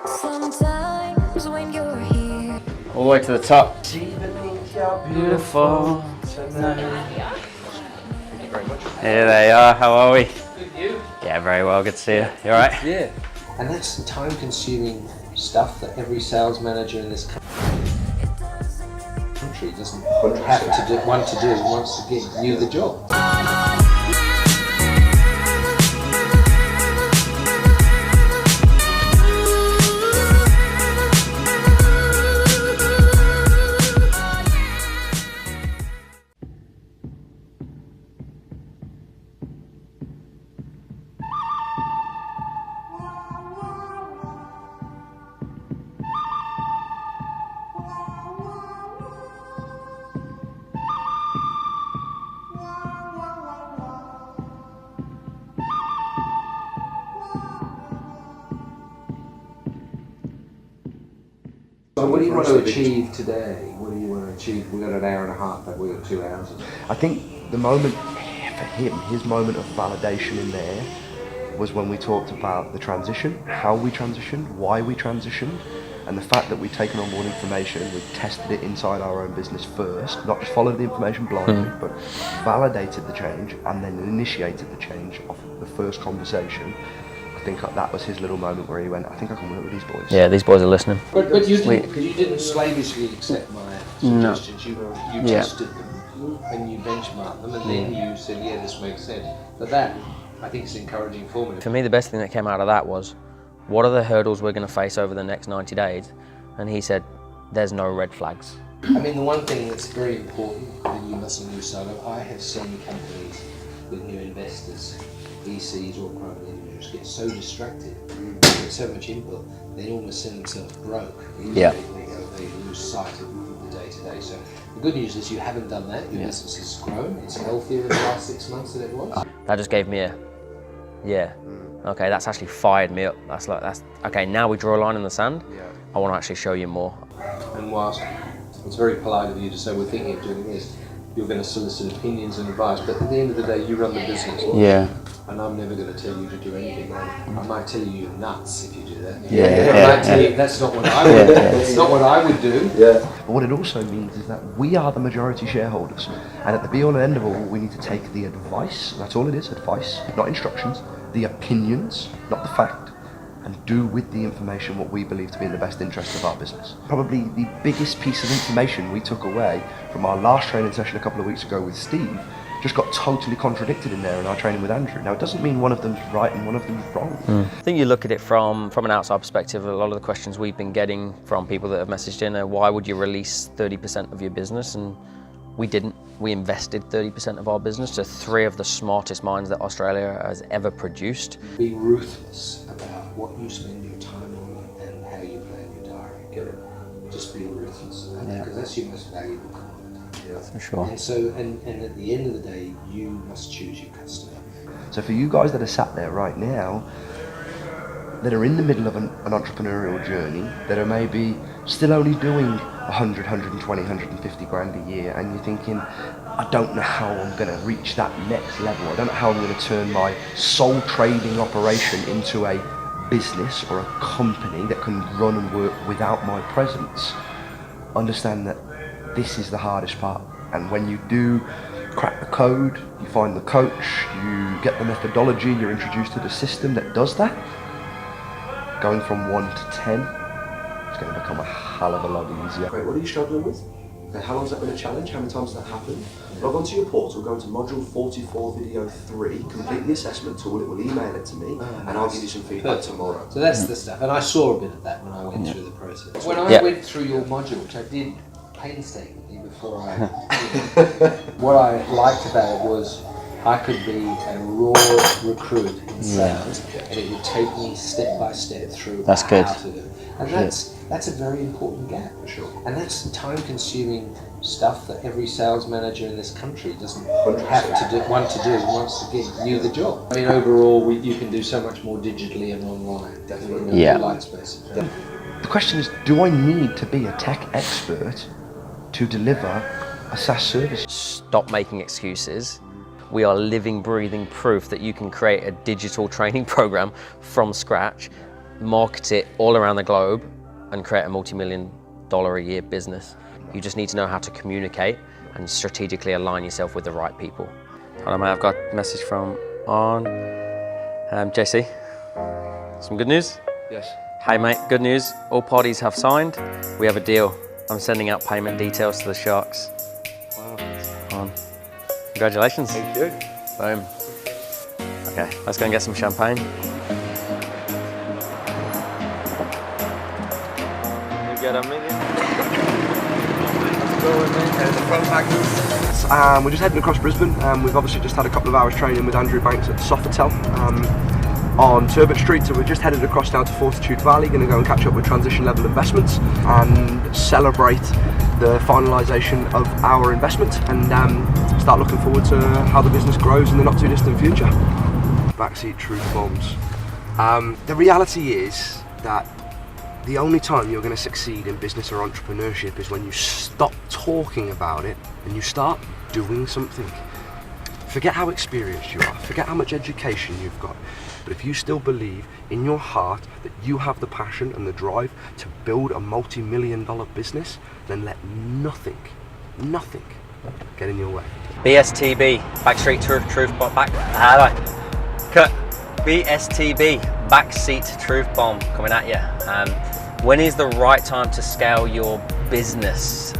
Sometimes when you're here, All the way to the top. Beautiful. Thank you very much. Here they are. How are we? Good, you? Yeah, very well. Good to see you. You all right? Yeah. And that's time-consuming stuff that every sales manager in this country doesn't have to do, wants to give you the job. So what do you want to achieve today? What do you want to achieve? We've got an hour and a half, but we've got 2 hours. I think the moment, for him, his moment of validation in there was when we talked about the transition, how we transitioned, why we transitioned, and the fact that we've taken on board information, we've tested it inside our own business first, not just followed the information blindly, but validated the change and then initiated the change off the first conversation. I think that was his little moment where he went, I think I can work with these boys. Yeah, these boys are listening. But you didn't, because you didn't slavishly accept my suggestions. No. You tested them and you benchmarked them, and then you said, yeah, this makes sense. But that, I think, is encouraging for me. For me, the best thing that came out of that was, what are the hurdles we're going to face over the next 90 days? And he said, there's no red flags. I mean, the one thing that's very important that you mustn't lose sight of, I have seen companies with new investors, VCs or private individuals, get so distracted, get so much input, they almost send themselves broke. Yeah. They lose sight of the day-to-day. So the good news is you haven't done that. Your business has grown. It's healthier in the last 6 months than it was. That just gave me a, okay, that's actually fired me up. That's okay, now we draw a line in the sand. I want to actually show you more. And whilst it's very polite of you to say we're thinking of doing this, you're going to solicit opinions and advice, but at the end of the day, you run the business. Yeah. And I'm never going to tell you to do anything. I might tell you you're nuts if you do that. I might tell you that's not what I would do. That's not what I would do. But what it also means is that we are the majority shareholders, and at the be all and end of all, we need to take the advice, that's all it is, advice, not instructions, the opinions, not the fact, and do with the information what we believe to be in the best interest of our business. Probably the biggest piece of information we took away from our last training session a couple of weeks ago with Steve just got totally contradicted in there in our training with Andrew. Now, it doesn't mean one of them's right and one of them's wrong. I think you look at it from an outside perspective. A lot of the questions we've been getting from people that have messaged in are, why would you release 30% of your business? And we didn't. We invested 30% of our business to 3 of the smartest minds that Australia has ever produced. Be ruthless about what you spend your time on and how you plan your diary. Get it? Just be ruthless, because that's your most valuable content. For sure. And so, and at the end of the day, you must choose your customer. So for you guys that are sat there right now, that are in the middle of an entrepreneurial journey, that are maybe still only doing 100, 120, 150 grand a year, and you're thinking, I don't know how I'm going to reach that next level. I don't know how I'm going to turn my sole trading operation into a business or a company that can run and work without my presence. Understand that this is the hardest part, and when you do crack the code, you find the coach, you get the methodology, you're introduced to the system that does that, going from 1 to 10, it's going to become a hell of a lot easier. Wait, what are you struggling with? Okay, how long has that been a challenge? How many times has that happened? Log onto your portal, go into module 44, video 3, complete the assessment tool, it will email it to me, and I'll give you some feedback tomorrow. So that's the stuff, and I saw a bit of that when I went through the process. When I went through your module, which I did painstakingly before I what I liked about it was I could be a raw recruit in sales, and it would take me step by step through That's good. how to do it. And that's a very important gap. For sure. And that's time-consuming stuff that every sales manager in this country doesn't have to do, wants to get you the job. I mean, overall, you can do so much more digitally and online. Definitely. In the light space. The question is, do I need to be a tech expert to deliver a SaaS service? Stop making excuses. We are living, breathing proof that you can create a digital training program from scratch market it all around the globe and create a multi-million-dollar a year business. You just need to know how to communicate and strategically align yourself with the right people. Hello mate, I've got a message from JC. Some good news? Yes. Hey mate, good news. All parties have signed. We have a deal. I'm sending out payment details to the Sharks. Wow. Congratulations. Thank you. Boom. Okay, let's go and get some champagne. You get a million? We're just heading across Brisbane. We've obviously just had a couple of hours training with Andrew Banks at the Sofitel on Turbot Street, so we're just headed across now to Fortitude Valley, going to go and catch up with Transition Level Investments and celebrate the finalisation of our investment and start looking forward to how the business grows in the not too distant future. Backseat truth bombs. The reality is that the only time you're going to succeed in business or entrepreneurship is when you stop talking about it and you start doing something. Forget how experienced you are, forget how much education you've got, but if you still believe in your heart that you have the passion and the drive to build a multi-million-dollar business, then let nothing get in your way. BSTB, Backstreet Truth Bomb, BSTB, Backseat Truth Bomb coming at you. When is the right time to scale your business?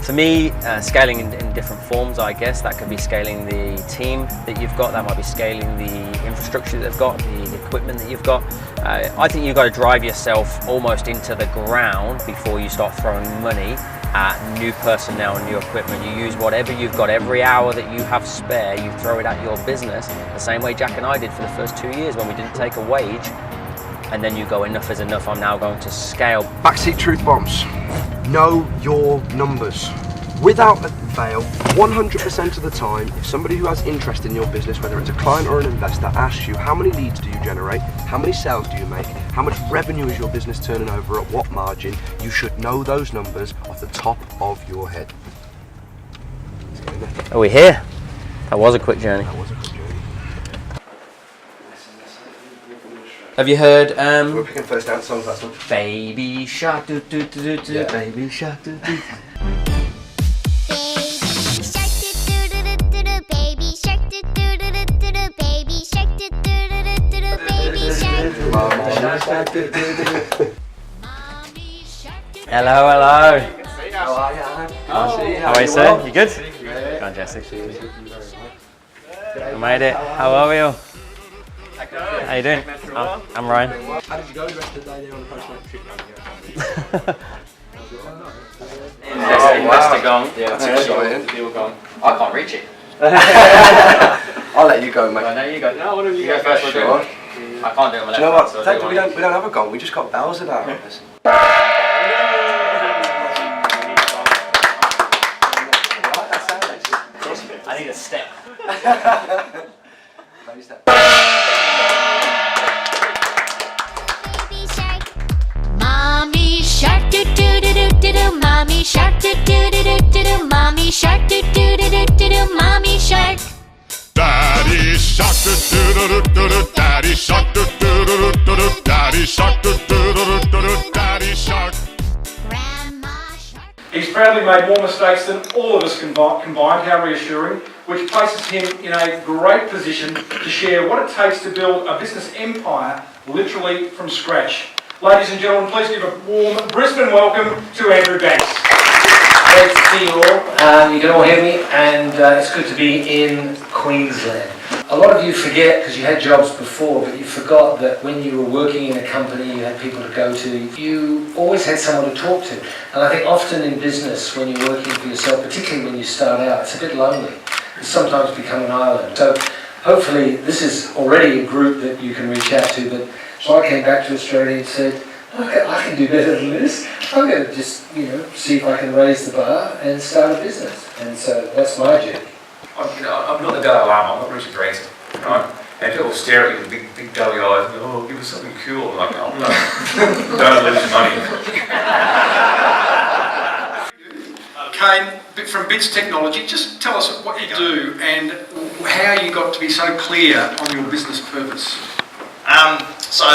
For me, scaling in different forms, I guess. That could be scaling the team that you've got, that might be scaling the infrastructure that they've got, the equipment that you've got. I think you've got to drive yourself almost into the ground before you start throwing money at new personnel and new equipment. You use whatever you've got, every hour that you have spare, you throw it at your business, the same way Jack and I did for the first 2 years when we didn't take a wage. And then you go, enough is enough, I'm now going to scale. Backseat truth bombs. Know your numbers. Without fail, 100% of the time, if somebody who has interest in your business, whether it's a client or an investor, asks you how many leads do you generate, how many sales do you make, how much revenue is your business turning over, at what margin, you should know those numbers off the top of your head. Are we here? That was a quick journey. That was a quick journey. Have you heard We're picking first dance songs, that's one. Baby Shark do do do do do, Yeah. Baby Shark do do. Hello, hello. How are you? How are you, sir? You good? Go on, Jesse. I made it. How are you? How you doing? I'm Ryan. How did you go the rest of the day there on the post-night trip? Investor gone. Yeah, that's exciting. Deal gone. I can't reach it. I'll let you go, mate. No, you go. No, what have you go first? Sure. I can't do it on my left. Do you know what? so Thankfully, we don't have a gong. We just got bells in our office. I need a step. Maybe step. Mommy shark do do do do do do. Mommy shark do do do do do do. Mommy shark do do do do do do. Mommy shark. Daddy shark do do do do do. Daddy shark do do do do do. Daddy shark do do do do do. Daddy shark. Grandma shark. He's proudly made more mistakes than all of us combined, how reassuring, which places him in a great position to share what it takes to build a business empire literally from scratch. Ladies and gentlemen, please give a warm Brisbane welcome to Andrew Banks. Great to see you all. You can all hear me, and it's good to be in Queensland. A lot of you forget, because you had jobs before, but you forgot that when you were working in a company, you had people to go to, you always had someone to talk to. And I think often in business, when you're working for yourself, particularly when you start out, it's a bit lonely. You sometimes become an island. So hopefully this is already a group that you can reach out to, but so I came back to Australia and said, okay, I can do better than this. I'm going to just, see if I can raise the bar and start a business. And so that's my journey. I'm not the Dalai Lama, I'm not Richard Branson, right? And people stare at you with big doughy eyes and go, oh, give us something cool. I'm like, oh no, don't lose your money. Kane, from Bits Technology, just tell us what you do and how you got to be so clear on your business purpose. So,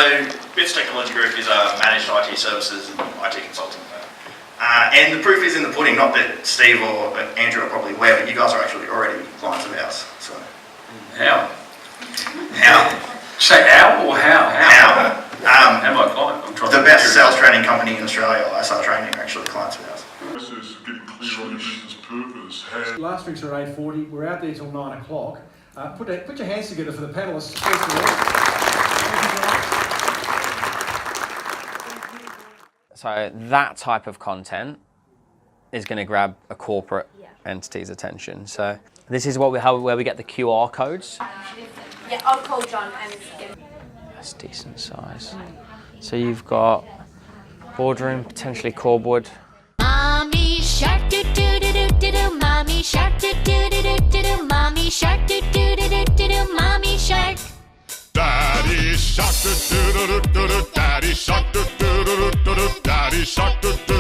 Bits Technology Group is a managed IT services and IT consulting firm. And the proof is in the pudding, not that Steve or Andrew are probably aware, but you guys are actually already clients of ours. So. How? How? Say how or how? How? How am I client? I'm trying the to best sales training company in Australia, ISR Training, are actually clients of ours. This is getting clear on your business purpose. Last drinks are at 8:40. We're out there till 9 o'clock. Put your hands together for the panelists. First of all. So that type of content is going to grab a corporate entity's attention. So this is where we get the QR codes. Yeah, I'll call John and get. That's decent size. So you've got boardroom, potentially cordwood. Mommy shark do do do do do do. Mommy shark do do do do do do. Mommy shark do do do do do do. Mommy shark. Daddy shark, do do do do do. Daddy shark, do do do do do. Daddy shark, do do.